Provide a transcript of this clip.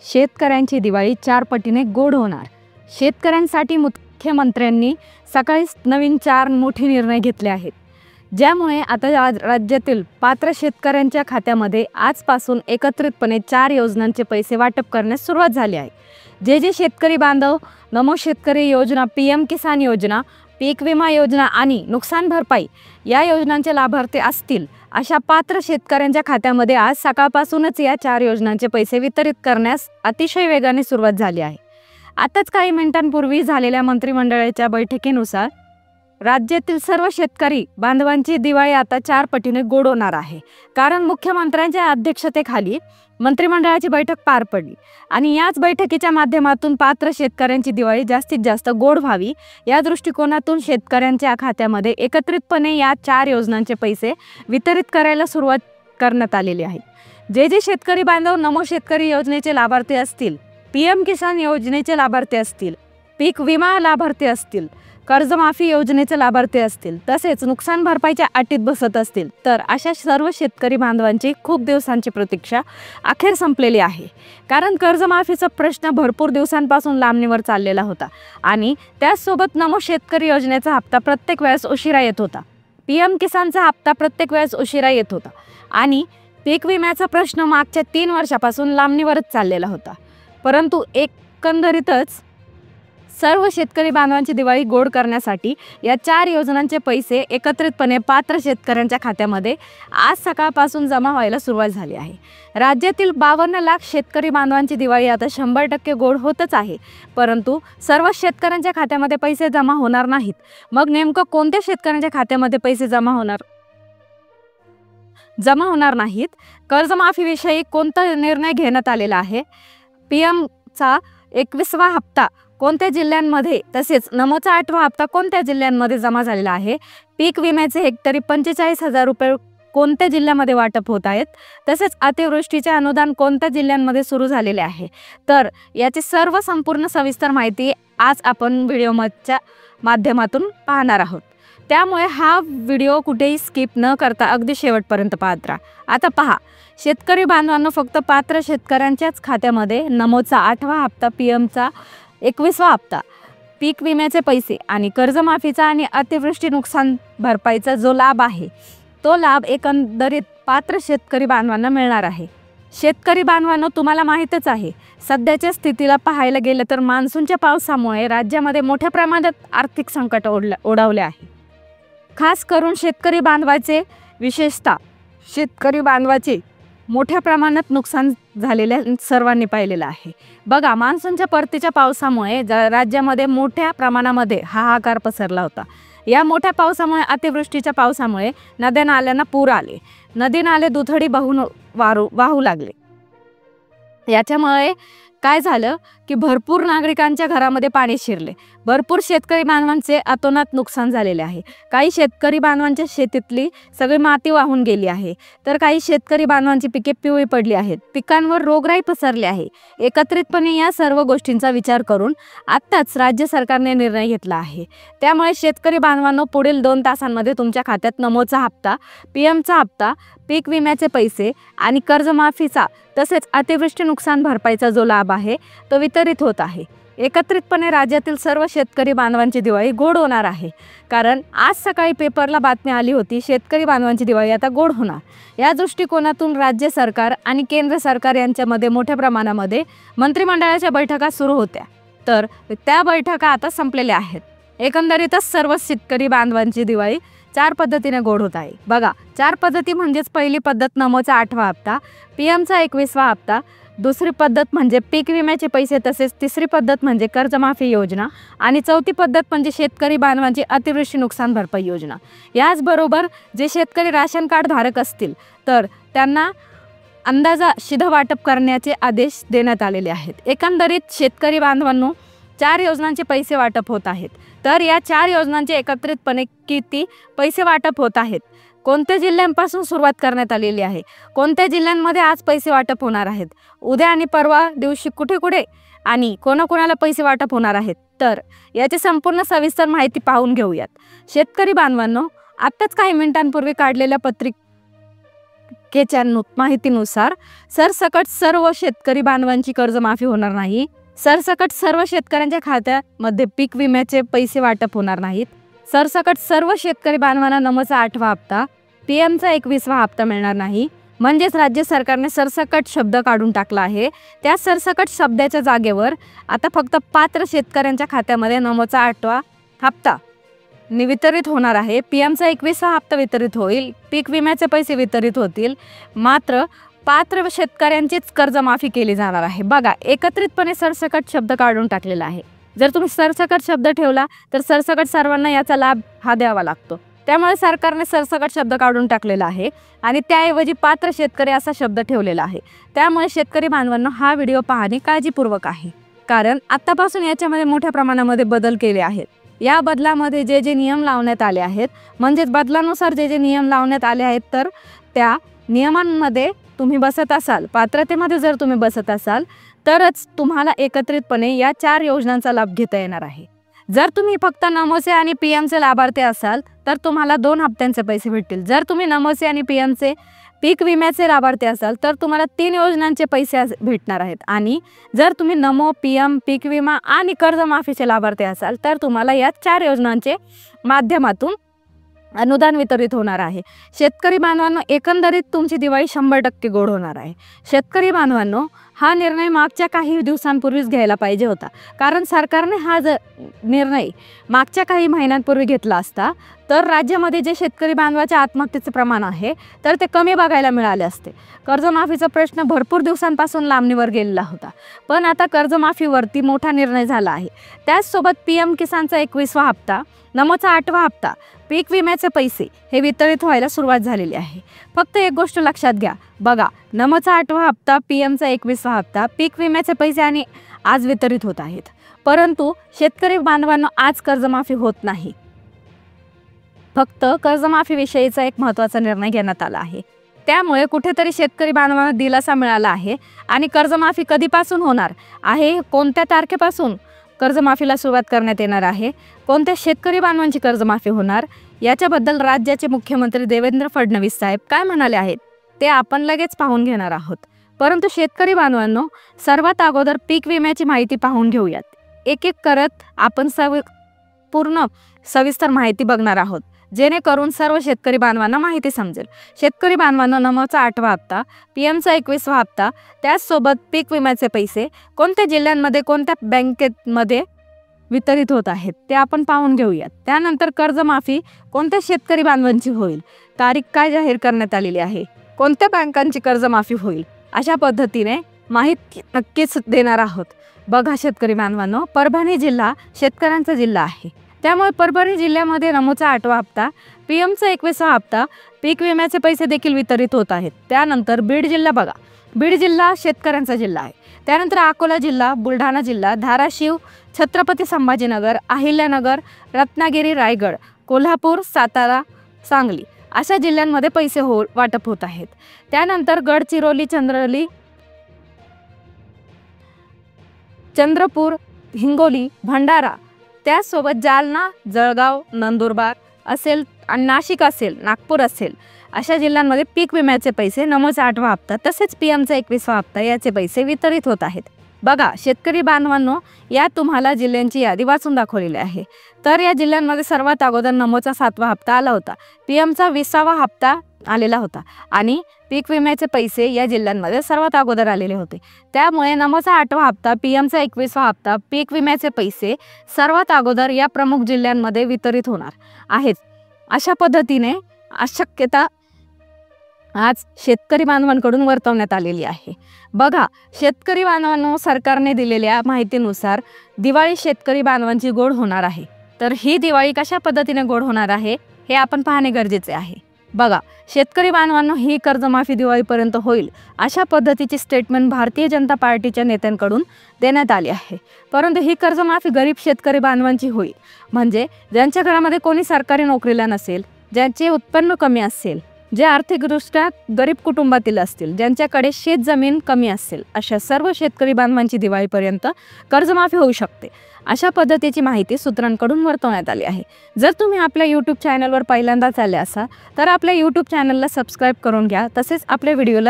शेतकऱ्यांची दिवाळी 4 पटीने गोड होणार। शेतकऱ्यांसाठी मुख्यमंत्र्यांनी सकाळीच नवीन 4 मोठे निर्णय घेतले आहेत, ज्यामुळे आता राज्यातील पात्र शेतकऱ्यांच्या खात्यामध्ये आजपासून एकत्रितपणे 4 योजनांचे पैसे वाटप करण्यास सुरुवात झाली आहे। जे शेतकरी बांधव नमो शेतकरी योजना, पीएम किसान योजना, पीक विमा योजना आणि नुकसान भरपाई या योजनांचे लाभार्थी असतील, अशा पात्र शेतकऱ्यांच्या खात्यामध्ये आज सकाळपासूनच या 4 योजनांचे पैसे वितरित करण्यास अतिशय वेगाने सुरुवात झाली आहे। आताच काही मिनिटांपूर्वी झालेल्या मंत्रिमंडळाच्या बैठकीनुसार राज्यातील सर्व शेतकरी बांधवांची दिवाळी आता 4 पटीने गोड होणार आहे, कारण मुख्यमंत्र्यांच्या अध्यक्षतेखाली मंत्रिमंडळाची बैठक पार पडली आणि याच बैठकीच्या माध्यमातून पात्र शेतकऱ्यांची दिवाळी जास्तीत जास्त गोड व्हावी या दृष्टिकोनातून शेतकऱ्यांच्या खात्यामध्ये एकत्रितपणे या 4 योजनांचे पैसे वितरित करायला सुरुवात करण्यात आलेली आहे। जे शेतकरी बांधव नमो शेतकरी योजनेचे लाभार्थी असतील, पीएम किसान योजनेचे लाभार्थी असतील, पीक विमा लाभार्थी असतील, कर्जमाफी योजनेचे लाभार्थी असतील, तसेच नुकसान भरपाईच्या अटीत बसत असतील, तर अशा सर्व शेतकरी बांधवांची खूप दिवसांची प्रतीक्षा अखेर संपलेली आहे। कारण कर्जमाफीचा प्रश्न भरपूर दिवसांपासून लांबणीवर चाललेला होता आणि त्याचसोबत नमो शेतकरी योजनेचा हप्ता प्रत्येक वेळेस उशिरा येत होता, पीएम किसानचा हप्ता प्रत्येक वेळेस उशिरा येत होता आणि पीक विम्याचा प्रश्न मागच्या 3 वर्षापासून लांबणीवरच चाललेला होता। परंतु एकंदरीतच सर्व शेतकरी बांधवांची दिवाळी गोड करण्यासाठी या 4 योजनांचे पैसे एकत्रितपणे पात्र शेतकऱ्यांच्या खात्यामध्ये आज सकाळपासून जमा व्हायला सुरुवात झाली आहे। राज्यातील 52 लाख शेतकरी बांधवांची दिवाळी आता 100% गोड होतच आहे, परंतु सर्व शेतकऱ्यांच्या खात्यामध्ये पैसे जमा होणार नाहीत। मग नेमकं कोणत्या शेतकऱ्यांच्या खात्यामध्ये पैसे जमा होणार नाहीत? कर्जमाफीविषयी कोणता निर्णय घेण्यात आलेला आहे? पीएमचा 21वा हप्ता कोणत्या जिल्ह्यांमध्ये, तसेच नमोचा 8वा हप्ता कोणत्या जिल्ह्यांमध्ये जमा झालेला आहे? पीक विम्याचे हेक्टरी 45,000 रुपये कोणत्या जिल्ह्यामध्ये वाटप होत आहेत? तसेच अतिवृष्टीचे अनुदान कोणत्या जिल्ह्यांमध्ये सुरू झालेले आहे? तर याची सर्व संपूर्ण सविस्तर माहिती आज आपण व्हिडिओच्या माध्यमातून पाहणार आहोत, त्यामुळे हा व्हिडिओ कुठेही स्किप न करता अगदी शेवटपर्यंत पाहत राहा। आता पहा, शेतकरी बांधवांना फक्त पात्र शेतकऱ्यांच्याच खात्यामध्ये नमोचा 8वा हप्ता, पीएमचा 21वा हप्ता, पीक विम्याचे पैसे आणि कर्जमाफीचा आणि अतिवृष्टी नुकसान भरपाईचा जो लाभ आहे, तो लाभ एकंदरीत पात्र शेतकरी बांधवांना मिळणार आहे। शेतकरी बांधवांनो, तुम्हाला माहीतच आहे, सध्याच्या स्थितीला पाहायला गेलं तर मान्सूनच्या पावसामुळे राज्यामध्ये मोठ्या प्रमाणात आर्थिक संकट ओढवले आहे। खास करून शेतकरी बांधवाचे, विशेषतः शेतकरी बांधवाचे मोठ्या प्रमाणात नुकसान झालेले सर्वांनी पाहिलेलं आहे। बघा, मान्सूनच्या परतीच्या पावसामुळे राज्यामध्ये मोठ्या प्रमाणामध्ये हाहाकार पसरला होता। या मोठ्या पावसामुळे, अतिवृष्टीच्या पावसामुळे नद्या नाल्यांना पूर आले, नदी नाले दुथडी वाहू लागले। याच्यामुळे काय झालं की भरपूर नागरिकांच्या घरामध्ये पाणी शिरले, भरपूर शेतकरी बांधवांचे अतोनात नुकसान झालेले आहे। काही शेतकरी बांधवांच्या शेतीतली सगळी माती वाहून गेली आहे, तर काही शेतकरी बांधवांची पिके पिवळी पडली आहेत, पिकांवर रोगराई पसरली आहे। एकत्रितपणे या सर्व गोष्टींचा विचार करून आत्ताच राज्य सरकारने निर्णय घेतला आहे। त्यामुळे शेतकरी बांधवांनो, पुढील 2 तासांमध्ये तुमच्या खात्यात नमोचा हप्ता, पीएमचा हप्ता, पीक विम्याचे पैसे आणि कर्जमाफीचा तसेच अतिवृष्टी नुकसान भरपाईचा जो लाभ आहे तो वितरित होत आहे। एकत्रितपणे राज्यातील सर्व शेतकरी बांधवांची दिवाळी गोड होणार आहे, कारण आज सकाळी पेपरला बातमी आली होती, शेतकरी बांधवांची दिवाळी आता गोड होणार। या दृष्टिकोनातून राज्य सरकार आणि केंद्र सरकार यांच्यामध्ये मोठ्या प्रमाणामध्ये मंत्रिमंडळाच्या बैठका सुरू होत्या, तर त्या बैठका आता संपलेल्या आहेत। एकंदरीतच सर्व शेतकरी बांधवांची दिवाळी 4 पद्धतीने गोड होत आहे। बघा, 4 पद्धती म्हणजेच पहिली पद्धत नमोचा 8वा हप्ता, पीएमचा 21वा हप्ता, दुसरी पद्धत म्हणजे पीक विम्याचे पैसे, तसेच तिसरी पद्धत म्हणजे कर्जमाफी योजना आणि चौथी पद्धत म्हणजे शेतकरी बांधवांची अतिवृष्टी नुकसान भरपाई योजना। याचबरोबर जे शेतकरी राशन कार्ड धारक असतील, तर त्यांना अंदाजा वाटप करण्याचे आदेश देण्यात आलेले आहेत। एकंदरीत शेतकरी बांधवांनो, 4 योजनांचे पैसे वाटप होत आहेत, तर या 4 योजनांचे एकत्रितपणे किती पैसे वाटप होत आहेत, कोणत्या जिल्ह्यांपासून सुरुवात करण्यात आलेली आहे, कोणत्या जिल्ह्यांमध्ये आज पैसे वाटप होणार आहेत, उद्या आणि परवा दिवशी कुठे आणि कोणाकोणाला पैसे वाटप होणार आहेत, तर याची संपूर्ण सविस्तर माहिती पाहून घेऊयात। शेतकरी बांधवांनो, आत्ताच काही मिनिटांपूर्वी काढलेल्या बँकेच्या माहितीनुसार सरसकट सर्व शेतकरी बांधवांची कर्जमाफी होणार नाही। सरसकट सर्व शेतकऱ्यांच्या खात्यामध्ये पीक विम्याचे पैसे वाटप होणार नाहीत। सरसकट सर्व शेतकरी बांधवांना नमोचा 8वा हप्ता, पीएमचा 21वा हप्ता मिळणार नाही। म्हणजेच राज्य सरकारने सरसकट शब्द काढून टाकला आहे। त्या सरसकट शब्दाच्या जागेवर आता फक्त पात्र शेतकऱ्यांच्या खात्यामध्ये नमोचा 8वा हप्ता वितरित होणार आहे। पीएमचा 21वा हप्ता वितरित होईल, पीक विम्याचे पैसे वितरित होतील, मात्र पात्र शेतकऱ्यांचीच कर्जमाफी केली जाणार आहे। बघा, एकत्रितपणे सरसकट शब्द काढून टाकलेला आहे। जर तुम्ही सरसकट शब्द ठेवला तर सरसकट सर्वांना याचा लाभ हा द्यावा लागतो। त्यामुळे सरकारने सरसकट शब्द काढून टाकलेला आहे आणि त्याऐवजी पात्र शेतकरी असा शब्द ठेवलेला आहे। त्यामुळे शेतकरी बांधवांना हा व्हिडिओ पाहणे काळजीपूर्वक आहे, कारण आतापासून याच्यामध्ये मोठ्या प्रमाणामध्ये बदल केले आहेत। या बदलामध्ये जे नियम लावण्यात आले आहेत, म्हणजेच बदलानुसार जे नियम लावण्यात आले आहेत, तर त्या नियमांमध्ये तुम्ही बसत असाल, पात्रतेमध्ये जर तुम्ही बसत असाल तरच तुम्हाला एकत्रितपणे या 4 योजनांचा लाभ घेता येणार आहे। जर तुम्ही फक्त नमोचे आणि पीएमचे लाभार्थी असाल तर तुम्हाला 2 हप्त्यांचे पैसे भेटतील। जर तुम्ही नमोचे आणि पीएमचे पीक विम्याचे लाभार्थी असाल तर तुम्हाला 3 योजनांचे पैसे भेटणार आहेत। आणि जर तुम्ही नमो, पीएम, पीक विमा आणि कर्जमाफीचे लाभार्थी असाल तर तुम्हाला या 4 योजनांचे माध्यमातून अनुदान वितरित होणार आहे। शेतकरी बांधवांनो, एकंदरीत तुमची दिवाळी 100% गोड होणार आहे। शेतकरी बांधवांनो, हा निर्णय मागच्या काही दिवसांपूर्वीच घ्यायला पाहिजे होता, कारण सरकारने हा निर्णय मागच्या काही महिन्यांपूर्वी घेतला असता तर राज्यामध्ये जे शेतकरी बांधवाच्या आत्महत्येचे प्रमाण आहे तर ते कमी बघायला मिळाले असते। कर्जमाफीचा प्रश्न भरपूर दिवसांपासून लांबणीवर गेलेला होता, पण आता कर्जमाफीवरती मोठा निर्णय झाला आहे। त्याचसोबत पीएम किसानचा 21वा हप्ता, नमोचा 8वा हप्ता, पीक विम्याचे पैसे हे वितरित व्हायला सुरुवात झालेली आहे। फक्त एक गोष्ट लक्षात घ्या, बघा, नमोचा 8वा हप्ता, पीएमचा 21वा हप्ता, पीक विम्याचे पैसे आणि आज वितरित होत आहेत, परंतु शेतकरी बांधवांना आज कर्जमाफी होत नाही। फक्त कर्जमाफीविषयीचा एक महत्त्वाचा निर्णय घेण्यात आला आहे। त्यामुळे कुठेतरी शेतकरी बांधवांना दिलासा मिळाला आहे। आणि कर्जमाफी कधीपासून होणार आहे, कोणत्या तारखेपासून कर्जमाफीला सुरुवात करण्यात येणार आहे, कोणत्या शेतकरी बांधवांची कर्जमाफी होणार, याच्याबद्दल राज्याचे मुख्यमंत्री देवेंद्र फडणवीस साहेब काय म्हणाले आहेत ते आपण लगेच पाहून घेणार आहोत। परंतु शेतकरी बांधवांनो, सर्वात अगोदर पीक विम्याची माहिती पाहून घेऊयात। एक एक करत आपण पूर्ण सविस्तर माहिती बघणार आहोत, जेणेकरून सर्व शेतकरी बांधवांना माहिती समजेल। शेतकरी बांधवांना नमोचा 8वा हप्ता, पीएमचा 21वा हप्ता, त्याचसोबत पीक विम्याचे पैसे कोणत्या जिल्ह्यांमध्ये, कोणत्या बँकेमध्ये वितरित होत आहेत ते आपण पाहून घेऊयात। त्यानंतर कर्जमाफी कोणत्या शेतकरी बांधवांची होईल, तारीख काय जाहीर करण्यात आलेली आहे, कोणत्या बँकांची कर्जमाफी होईल, अशा पद्धतीने माहिती नक्कीच देणार आहोत। बघा शेतकरी बांधवांनो, परभणी जिल्हा शेतकऱ्यांचा जिल्हा आहे, त्यामुळे परभणी जिल्ह्यामध्ये नमोचा 8वा हप्ता, पीएमचा 21वा हप्ता, पीक विम्याचे पैसे देखील वितरित होत आहेत। त्यानंतर बीड जिल्हा, बघा, बीड जिल्हा शेतकऱ्यांचा जिल्हा आहे। त्यानंतर अकोला जिल्हा, बुलढाणा जिल्हा, धाराशिव, छत्रपती संभाजीनगर, अहिल्यानगर, रत्नागिरी, रायगड, कोल्हापूर, सातारा, सांगली अशा जिल्ह्यांमध्ये पैसे वाटप होत आहेत। त्यानंतर गडचिरोली, चंद्रपूर, हिंगोली, भंडारा, त्यासोबत जालना, जळगाव, नंदुरबार असेल आणि नाशिक असेल, नागपूर असेल, अशा जिल्ह्यांमध्ये पीक विम्याचे पैसे, नमोचा 8वा हप्ता तसेच पीएमचा 21वा हप्ता याचे पैसे वितरित होत आहेत। बघा शेतकरी बांधवांनो, या तुम्हाला जिल्ह्यांची यादी वाचून दाखवलेली आहे। तर या जिल्ह्यांमध्ये सर्वात अगोदर नमोचा 7वा हप्ता आला होता, पीएमचा 20वा हप्ता आलेला होता आणि पीक विम्याचे पैसे या जिल्ह्यांमध्ये सर्वात अगोदर आलेले होते। त्यामुळे नमोचा 8वा हप्ता, पीएमचा 21वा हप्ता, पीक विम्याचे पैसे सर्वात अगोदर या प्रमुख जिल्ह्यांमध्ये वितरित होणार आहेत। अशा पद्धतीने शक्यता आज शेतकरी बांधवांकडून वर्तवण्यात आलेली आहे। बघा शेतकरी बांधवांनो, सरकारने दिलेल्या माहितीनुसार दिवाळी शेतकरी बांधवांची गोड होणार आहे। तर ही दिवाळी कशा पद्धतीने गोड होणार आहे हे आपण पाहणे गरजेचे आहे। बघा शेतकरी बांधवांनो, ही कर्जमाफी दिवाळीपर्यंत होईल अशा पद्धतीची स्टेटमेंट भारतीय जनता पार्टीच्या नेत्यांकडून देण्यात आली आहे। परंतु ही कर्जमाफी गरीब शेतकरी बांधवांची होईल, म्हणजे ज्यांच्या घरामध्ये कोणी सरकारी नोकरीला नसेल, ज्यांचे उत्पन्न कमी असेल, जे आर्थिकदृष्ट्या गरीब कुटुंबातील असतील, ज्यांच्याकडे शेतजमीन कमी असेल, अशा सर्व शेतकरी बांधवांची दिवाळीपर्यंत कर्जमाफी होऊ शकते, अशा पद्धतीची माहिती सूत्रांकडून वर्तवण्यात आली आहे. जर तुम्ही आपल्या यूट्यूब चॅनलवर पहिल्यांदाच आले असाल तर आपल्या यूट्यूब चॅनलला सबस्क्राईब करून घ्या. तसेच आपल्या व्हिडिओला